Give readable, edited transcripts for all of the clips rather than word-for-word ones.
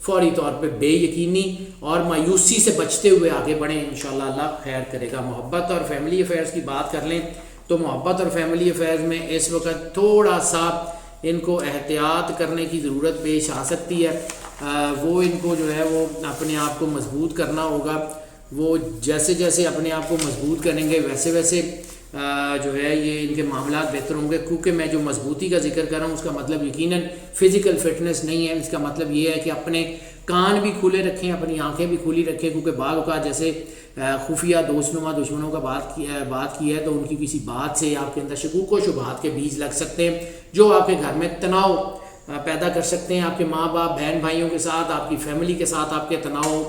فوری طور پہ بے یقینی اور مایوسی سے بچتے ہوئے آگے بڑھیں، انشاءاللہ اللہ خیر کرے گا۔ محبت اور فیملی افیئرز کی بات کر لیں تو محبت اور فیملی افیئرز میں اس وقت تھوڑا سا ان کو احتیاط کرنے کی ضرورت پیش آ سکتی ہے۔ وہ ان کو جو ہے وہ اپنے آپ کو مضبوط کرنا ہوگا۔ وہ جیسے جیسے اپنے آپ کو مضبوط کریں گے ویسے ویسے جو ہے یہ ان کے معاملات بہتر ہوں گے، کیونکہ میں جو مضبوطی کا ذکر کر رہا ہوں اس کا مطلب یقیناً فزیکل فٹنس نہیں ہے، اس کا مطلب یہ ہے کہ اپنے کان بھی کھلے رکھیں، اپنی آنکھیں بھی کھلی رکھیں، کیونکہ بعض اوقات جیسے خفیہ دوست نما دشمنوں کا بات کی ہے تو ان کی کسی بات سے آپ کے اندر شکوک و شبہات کے بیج لگ سکتے ہیں جو آپ کے گھر میں تناؤ پیدا کر سکتے ہیں، آپ کے ماں باپ بہن بھائیوں کے ساتھ، آپ کی فیملی کے ساتھ آپ کے تناؤ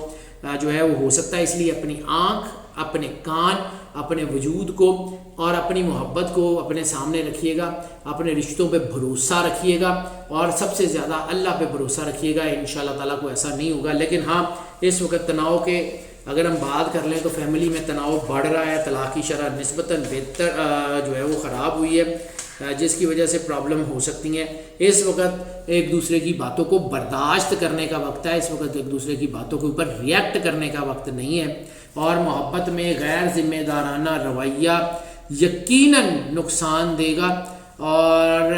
جو ہے وہ ہو سکتا ہے۔ اس لیے اپنی آنکھ، اپنے کان، اپنے وجود کو اور اپنی محبت کو اپنے سامنے رکھیے گا، اپنے رشتوں پہ بھروسہ رکھیے گا اور سب سے زیادہ اللہ پہ بھروسہ رکھیے گا، انشاءاللہ تعالیٰ کو ایسا نہیں ہوگا۔ لیکن ہاں اس وقت تناؤ کے اگر ہم بات کر لیں تو فیملی میں تناؤ بڑھ رہا ہے، طلاق کی شرح نسبتاً بہتر جو ہے وہ خراب ہوئی ہے، جس کی وجہ سے پرابلم ہو سکتی ہیں۔ اس وقت ایک دوسرے کی باتوں کو برداشت کرنے کا وقت ہے، اس وقت ایک دوسرے کی باتوں کے اوپر ریئیکٹ کرنے کا وقت نہیں ہے، اور محبت میں غیر ذمہ دارانہ رویہ یقیناً نقصان دے گا۔ اور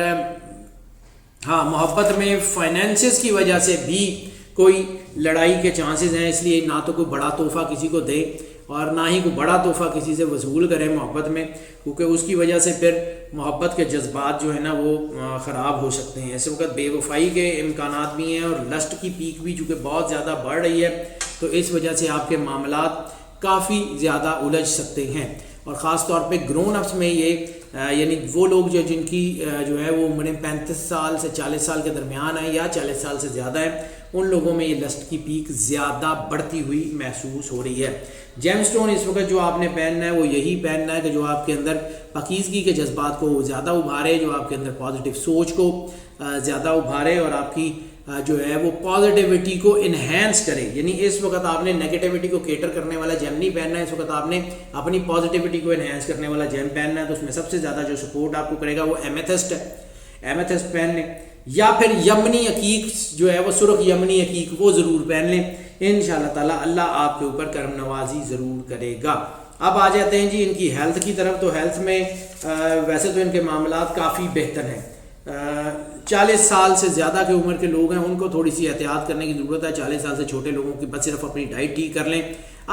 ہاں محبت میں فائنینسز کی وجہ سے بھی کوئی لڑائی کے چانسز ہیں، اس لیے نہ تو کوئی بڑا تحفہ کسی کو دے اور نہ ہی کوئی بڑا تحفہ کسی سے وصول کرے محبت میں، کیونکہ اس کی وجہ سے پھر محبت کے جذبات جو ہے نا وہ خراب ہو سکتے ہیں۔ اس وقت بے وفائی کے امکانات بھی ہیں اور لسٹ کی پیک بھی چونکہ بہت زیادہ بڑھ رہی ہے، تو اس وجہ سے آپ کے معاملات کافی زیادہ الجھ سکتے ہیں، اور خاص طور پہ گرون اپس میں یہ یعنی وہ لوگ جن کی جو ہے وہ عمریں 35 سال سے 40 سال کے درمیان ہیں یا 40 سال سے زیادہ ہیں، ان لوگوں میں یہ لسٹ کی پیک زیادہ بڑھتی ہوئی محسوس ہو رہی ہے۔ جیم سٹون اس وقت جو آپ نے پہننا ہے وہ یہی پہننا ہے کہ جو آپ کے اندر پاکیزگی کے جذبات کو زیادہ ابھارے، جو آپ کے اندر پازیٹیو سوچ کو زیادہ ابھارے اور آپ کی جو ہے وہ پازیٹیوٹی کو انہینس کرے۔ یعنی اس وقت آپ نے نیگیٹیوٹی کو کیٹر کرنے والا جیم نہیں پہننا ہے، اس وقت آپ نے اپنی پازیٹیوٹی کو انہینس کرنے والا جیم پہننا ہے، تو اس میں سب سے زیادہ جو سپورٹ آپ کو کرے گا وہ ایمیتھسٹ ہے، ایمیتھسٹ پہن لیں، یا پھر یمنی عقیق جو ہے وہ سرخ یمنی عقیق وہ ضرور پہن لیں، انشاءاللہ تعالی اللہ آپ کے اوپر کرم نوازی ضرور کرے گا۔ اب آ جاتے ہیں جی ان کی ہیلتھ کی طرف، تو ہیلتھ میں ویسے تو ان کے معاملات کافی بہتر ہیں۔ 40 سال سے زیادہ کی عمر کے لوگ ہیں ان کو تھوڑی سی احتیاط کرنے کی ضرورت ہے، 40 سال سے چھوٹے لوگوں کی بس صرف اپنی ڈائٹ ٹھیک کر لیں،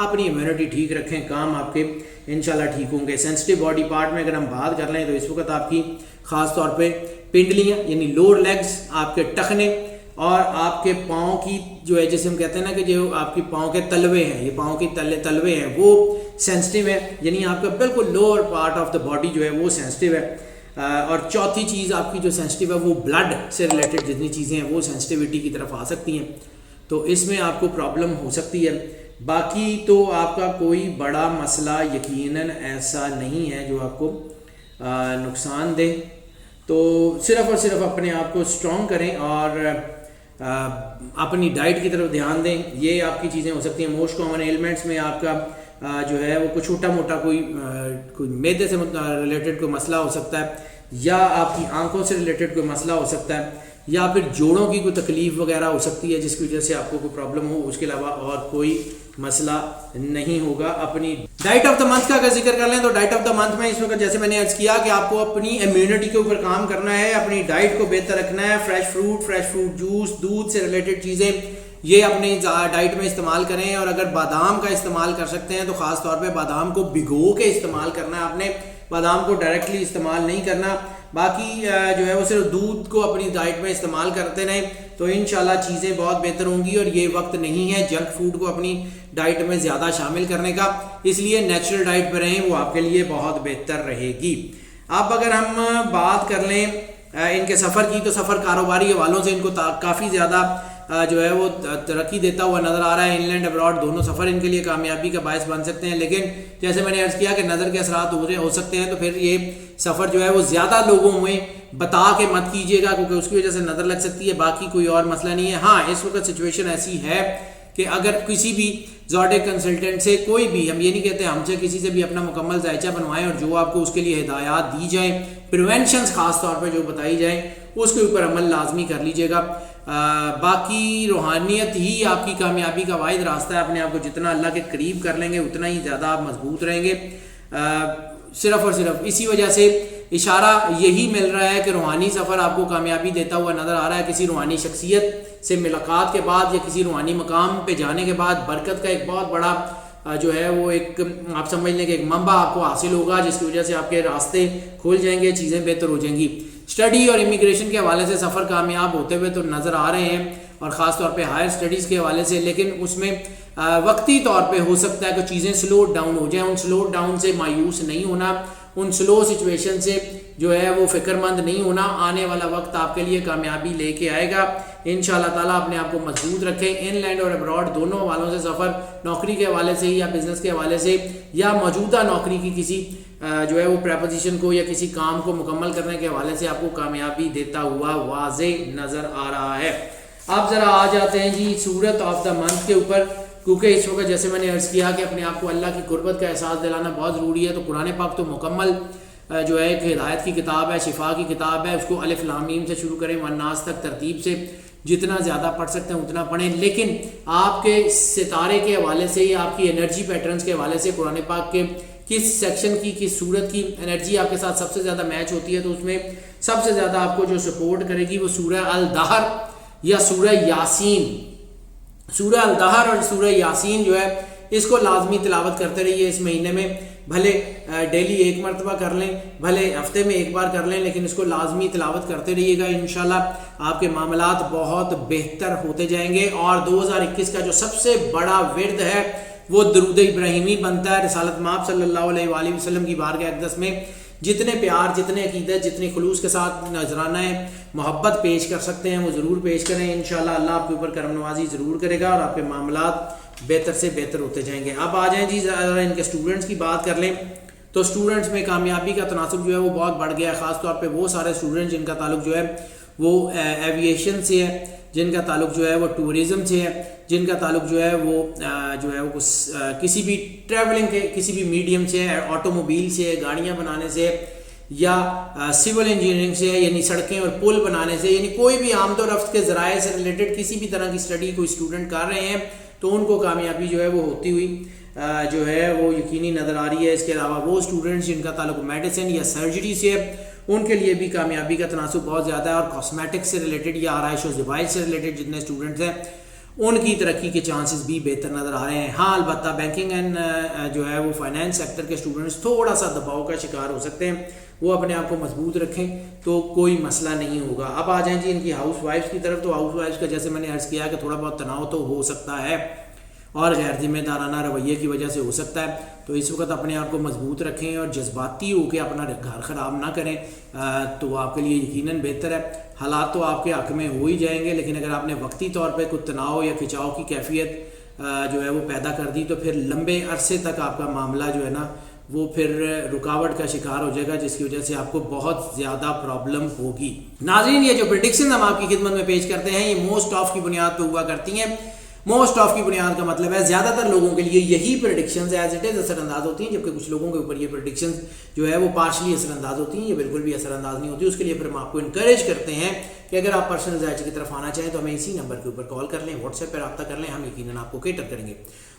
اپنی امیونٹی ٹھیک رکھیں، کام آپ کے انشاءاللہ ٹھیک ہوں گے۔ سینسٹیو باڈی پارٹ میں اگر ہم بات کر لیں تو اس وقت آپ کی خاص طور پہ پنڈلیاں یعنی لوور لیگز، آپ کے ٹخنے اور آپ کے پاؤں کی جو ہے جسے ہم کہتے ہیں نا کہ جو آپ کی پاؤں کے تلوے ہیں، یہ پاؤں کی تلوے ہیں وہ سینسٹیو ہے، یعنی آپ کا بالکل lower part of the body جو ہے وہ سینسٹیو ہے۔ اور چوتھی چیز آپ کی جو سینسٹیو ہے وہ بلڈ سے ریلیٹڈ جتنی چیزیں ہیں وہ سینسٹیوٹی کی طرف آ سکتی ہیں، تو اس میں آپ کو پرابلم ہو سکتی ہے۔ باقی تو آپ کا کوئی بڑا مسئلہ یقیناً ایسا نہیں ہے جو آپ کو نقصان دے، تو صرف اور صرف اپنے آپ کو اسٹرانگ کریں اور اپنی ڈائٹ کی طرف دھیان دیں، یہ آپ کی چیزیں ہو سکتی ہیں۔ موسٹ کامن ایلمنٹس میں آپ کا جو ہے وہ کچھ چھوٹا موٹا کوئی معدے سے ریلیٹڈ کوئی مسئلہ ہو سکتا ہے، یا آپ کی آنکھوں سے ریلیٹڈ کوئی مسئلہ ہو سکتا ہے، یا پھر جوڑوں کی کوئی تکلیف وغیرہ ہو سکتی ہے جس کی وجہ سے آپ کو کوئی پرابلم ہو، اس کے علاوہ اور کوئی مسئلہ نہیں ہوگا۔ اپنی ڈائٹ آف دا منتھ کا اگر ذکر کر لیں تو ڈائٹ آف دا منتھ میں اس وقت جیسے میں نے عرض کیا کہ آپ کو اپنی امیونٹی کے اوپر کام کرنا ہے، اپنی ڈائٹ کو بہتر رکھنا ہے، فریش فروٹ جوس، دودھ سے ریلیٹڈ چیزیں یہ اپنی ڈائٹ میں استعمال کریں، اور اگر بادام کا استعمال کر سکتے ہیں تو خاص طور پہ بادام کو بھگو کے استعمال کرنا ہے، آپ نے بادام کو ڈائریکٹلی استعمال نہیں کرنا۔ باقی جو ہے وہ صرف دودھ کو اپنی ڈائٹ میں استعمال کرتے رہیں تو انشاءاللہ چیزیں بہت بہتر ہوں گی، اور یہ وقت نہیں ہے جنک فوڈ کو اپنی ڈائٹ میں زیادہ شامل کرنے کا، اس لیے نیچرل ڈائٹ پہ رہیں، وہ آپ کے لیے بہت بہتر رہے گی۔ اب اگر ہم بات کر لیں ان کے سفر کی، تو سفر کاروباری حوالوں سے ان کو کافی زیادہ جو ہے وہ ترقی دیتا ہوا نظر آ رہا ہے۔ انلینڈ ابراڈ دونوں سفر ان کے لیے کامیابی کا باعث بن سکتے ہیں، لیکن جیسے میں نے عرض کیا کہ نظر کے اثرات ہو سکتے ہیں، تو پھر یہ سفر جو ہے وہ زیادہ لوگوں میں بتا کے مت کیجیے گا کیونکہ اس کی وجہ سے نظر لگ سکتی ہے، باقی کوئی اور مسئلہ نہیں ہے۔ ہاں اس وقت سچویشن ایسی ہے کہ اگر کسی بھی زوڈیک کنسلٹنٹ سے کوئی بھی، ہم یہ نہیں کہتے ہم سے کسی سے بھی اپنا مکمل ذائچہ بنوائیں اور جو آپ کو اس کے لیے ہدایات دی جائیں، پریونشنز خاص طور پہ جو بتائی جائیں اس کے اوپر عمل لازمی کر لیجئے گا۔ باقی روحانیت ہی آپ کی کامیابی کا واحد راستہ ہے. اپنے آپ کو جتنا اللہ کے قریب کر لیں گے اتنا ہی زیادہ آپ مضبوط رہیں گے. صرف اور صرف اسی وجہ سے اشارہ یہی مل رہا ہے کہ روحانی سفر آپ کو کامیابی دیتا ہوا نظر آ رہا ہے. کسی روحانی شخصیت سے ملاقات کے بعد یا کسی روحانی مقام پہ جانے کے بعد برکت کا ایک بہت بڑا جو ہے وہ ایک آپ سمجھ لیں کہ ایک منبع آپ کو حاصل ہوگا, جس کی وجہ سے آپ کے راستے کھل جائیں گے, چیزیں بہتر ہو جائیں گی. اسٹڈی اور امیگریشن کے حوالے سے سفر کامیاب ہوتے ہوئے تو نظر آ رہے ہیں, اور خاص طور پہ ہائر اسٹڈیز کے حوالے سے, لیکن اس میں وقتی طور پہ ہو سکتا ہے کہ چیزیں سلو ڈاؤن ہو جائیں. ان سلو ڈاؤن سے مایوس نہیں ہونا, ان سلو سچویشن سے جو ہے وہ فکر مند نہیں ہونا. آنے والا وقت آپ کے لیے کامیابی لے کے آئے گا انشاءاللہ تعالیٰ. اپنے آپ کو مضبوط رکھیں. ان لینڈ اور ابراڈ دونوں حوالوں سے سفر, نوکری کے حوالے سے یا بزنس کے حوالے سے یا موجودہ نوکری کی کسی جو ہے وہ پریپوزیشن کو یا کسی کام کو مکمل کرنے کے حوالے سے آپ کو کامیابی دیتا ہوا واضح نظر آ رہا ہے. آپ ذرا آ جاتے ہیں جی سورت آف دا منتھ کے اوپر, کیونکہ اس وقت جیسے میں نے عرض کیا کہ اپنے آپ کو اللہ کی قربت کا احساس دلانا بہت ضروری ہے. تو قرآن پاک تو مکمل جو ہے ایک ہدایت کی کتاب ہے, شفا کی کتاب ہے. اس کو الف لام میم سے شروع کریں والناس تک ترتیب سے جتنا زیادہ پڑھ سکتے ہیں اتنا پڑھیں. لیکن آپ کے ستارے کے حوالے سے یا آپ کی انرجی پیٹرنز کے حوالے سے قرآن پاک کے کس سیکشن کی کس سورت کی انرجی آپ کے ساتھ سب سے زیادہ میچ ہوتی ہے, تو اس میں سب سے زیادہ آپ کو جو سپورٹ کرے گی وہ سورہ الدہر یا سورہ یاسین. سورہ الدہر اور سورہ یاسین جو ہے اس کو لازمی تلاوت کرتے رہیے اس مہینے میں. بھلے ڈیلی ایک مرتبہ کر لیں, بھلے ہفتے میں ایک بار کر لیں, لیکن اس کو لازمی تلاوت کرتے رہیے گا. انشاءاللہ آپ کے معاملات بہت بہتر ہوتے جائیں گے. اور 2021 کا جو سب سے بڑا ورد ہے وہ درود ابراہیمی بنتا ہے. رسالت مآب صلی اللہ علیہ وآلہ وسلم کی بارگاہ اقدس میں جتنے پیار, جتنے عقیدت, جتنے خلوص کے ساتھ نذرانہ محبت پیش کر سکتے ہیں وہ ضرور پیش کریں. انشاءاللہ اللہ آپ کے اوپر کرم نوازی ضرور کرے گا اور آپ کے معاملات بہتر سے بہتر ہوتے جائیں گے. اب آ جائیں جی ذرا ان کے اسٹوڈنٹس کی بات کر لیں. تو اسٹوڈنٹس میں کامیابی کا تناسب جو ہے وہ بہت بڑھ گیا ہے. خاص طور پہ وہ سارے اسٹوڈنٹ جن کا تعلق جو ہے وہ ایویشن سے ہے, جن کا تعلق جو ہے وہ ٹورزم سے ہے, جن کا تعلق جو ہے وہ کسی بھی ٹریولنگ کے کسی بھی میڈیم سے ہے, آٹو موبائل سے ہے, گاڑیاں بنانے سے, یا سول انجینئرنگ سے ہے, یعنی سڑکیں اور پل بنانے سے, یعنی کوئی بھی آمد و رفت کے ذرائع سے ریلیٹڈ کسی بھی طرح کی اسٹڈی کوئی اسٹوڈنٹ کر رہے ہیں تو ان کو کامیابی جو ہے وہ ہوتی ہوئی جو ہے وہ یقینی نظر آ رہی ہے. اس کے علاوہ وہ اسٹوڈنٹس جن کا تعلق میڈیسن یا سرجری سے ہے ان کے لیے بھی کامیابی کا تناسب بہت زیادہ ہے. اور کاسمیٹک سے ریلیٹڈ یا آرائش و زیبائش سے ریلیٹڈ جتنے اسٹوڈنٹس ہیں ان کی ترقی کے چانسز بھی بہتر نظر آ رہے ہیں. ہاں البتہ بینکنگ اینڈ جو ہے وہ فائنینس سیکٹر کے اسٹوڈنٹس تھوڑا سا دباؤ کا شکار ہو سکتے ہیں. وہ اپنے آپ کو مضبوط رکھیں تو کوئی مسئلہ نہیں ہوگا. اب آ جائیں جی ان کی ہاؤس وائفس کی طرف. تو ہاؤس وائفس کا جیسے میں نے عرض کیا کہ تھوڑا بہت تناؤ تو ہو سکتا ہے اور غیر ذمہ دارانہ رویے کی وجہ سے ہو سکتا ہے. تو اس وقت اپنے آپ کو مضبوط رکھیں اور جذباتی ہو کے اپنا گھر خراب نہ کریں, تو آپ کے لیے یقیناً بہتر ہے. حالات تو آپ کے حق میں ہو ہی جائیں گے, لیکن اگر آپ نے وقتی طور پہ کوئی تناؤ یا کھچاؤ کی کیفیت جو ہے وہ پیدا کر دی تو پھر لمبے عرصے تک آپ کا معاملہ جو ہے نا وہ پھر رکاوٹ کا شکار ہو جائے گا, جس کی وجہ سے آپ کو بہت زیادہ پرابلم ہوگی. ناظرین یہ جو پریڈکشن ہم آپ کی خدمت میں پیش کرتے ہیں یہ موسٹ آف کی بنیاد پہ ہوا کرتی ہیں. موسٹ آف کی بنیاد کا مطلب ہے زیادہ تر لوگوں کے لیے یہی پریڈکشنز ایز اٹ از اثر انداز ہوتی ہیں, جبکہ کچھ لوگوں کے اوپر یہ پریڈکشنز جو ہے وہ پارشلی اثر انداز ہوتی ہیں, یہ بالکل بھی اثر انداز نہیں ہوتی. اس کے لیے پھر ہم آپ کو انکریج کرتے ہیں کہ اگر آپ پرسنل ذائقے کی طرف آنا چاہیں تو ہمیں اسی نمبر کے اوپر کال کر لیں, واٹس ایپ پہ رابطہ کر لیں, ہم یقیناً آپ کو کیٹر کریں گے.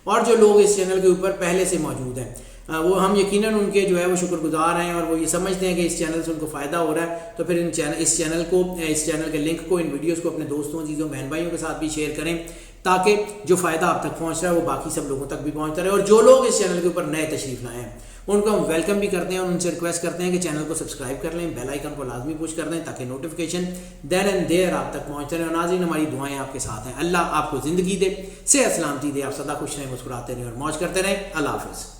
اور جو لوگ اس چینل کے اوپر پہلے سے موجود ہیں وہ ہم یقیناً ان کے جو ہے وہ شکر گزار ہیں اور وہ یہ سمجھتے ہیں کہ اس چینل سے ان کو فائدہ ہو رہا ہے. تو پھر اس چینل کے لنک کو, ان ویڈیوز کو اپنے دوستوں, عزیزوں, بہن بھائیوں کے ساتھ بھی شیئر کریں تاکہ جو فائدہ آپ تک پہنچ رہا ہے وہ باقی سب لوگوں تک بھی پہنچتا رہے. اور جو لوگ اس چینل کے اوپر نئے تشریف لائے ہیں ان کو ہم ویلکم بھی کرتے ہیں اور ان سے ریکویسٹ کرتے ہیں کہ چینل کو سبسکرائب کر لیں, بیل آئیکن کو لازمی پوش کر دیں تاکہ نوٹیفیکیشن دین اینڈ دیر آپ تک پہنچتے رہیں. اور ناظرین ہماری دعائیں آپ کے ساتھ ہیں. اللہ آپ کو زندگی دے, صحت سلامتی دے, آپ سدا خوش رہیں, مسکراتے رہیں اور موج کرتے رہیں. اللہ حافظ.